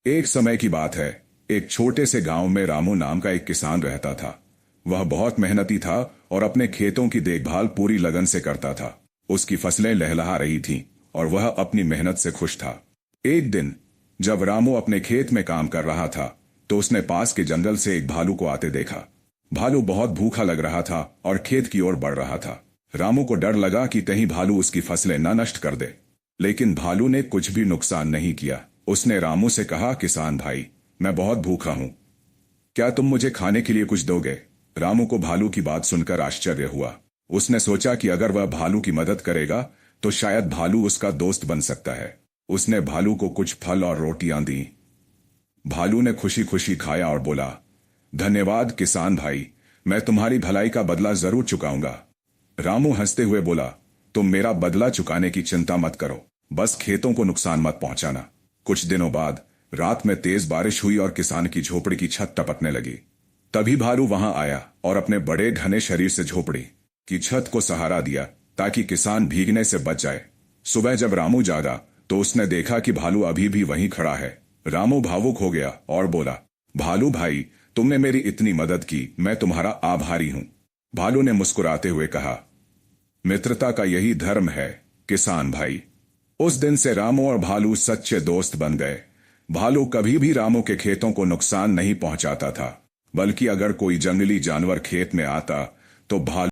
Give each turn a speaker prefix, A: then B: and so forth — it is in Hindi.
A: एक समय की बात है। एक छोटे से गांव में रामू नाम का एक किसान रहता था। वह बहुत मेहनती था और अपने खेतों की देखभाल पूरी लगन से करता था। उसकी फसलें लहलहा रही थीं और वह अपनी मेहनत से खुश था। एक दिन जब रामू अपने खेत में काम कर रहा था, तो उसने पास के जंगल से एक भालू को आते देखा। भालू बहुत भूखा लग रहा था और खेत की ओर बढ़ रहा था। रामू को डर लगा कि कहीं भालू उसकी फसलें न नष्ट कर दे, लेकिन भालू ने कुछ भी नुकसान नहीं किया। उसने रामू से कहा, किसान भाई, मैं बहुत भूखा हूं, क्या तुम मुझे खाने के लिए कुछ दोगे? रामू को भालू की बात सुनकर आश्चर्य हुआ। उसने सोचा कि अगर वह भालू की मदद करेगा तो शायद भालू उसका दोस्त बन सकता है। उसने भालू को कुछ फल और रोटियां दी। भालू ने खुशी खुशी खाया और बोला, धन्यवाद किसान भाई, मैं तुम्हारी भलाई का बदला जरूर चुकाऊंगा। रामू हंसते हुए बोला, तुम मेरा बदला चुकाने की चिंता मत करो, बस खेतों को नुकसान मत पहुंचाना। कुछ दिनों बाद रात में तेज बारिश हुई और किसान की झोपड़ी की छत टपकने लगी। तभी भालू वहां आया और अपने बड़े घने शरीर से झोपड़ी की छत को सहारा दिया ताकि किसान भीगने से बच जाए। सुबह जब रामू जागा तो उसने देखा कि भालू अभी भी वहीं खड़ा है। रामू भावुक हो गया और बोला, भालू भाई, तुमने मेरी इतनी मदद की, मैं तुम्हारा आभारी हूं। भालू ने मुस्कुराते हुए कहा, मित्रता का यही धर्म है किसान भाई। उस दिन से रामू और भालू सच्चे दोस्त बन गए। भालू कभी भी रामू के खेतों को नुकसान नहीं पहुंचाता था, बल्कि अगर कोई जंगली जानवर खेत में आता तो भालू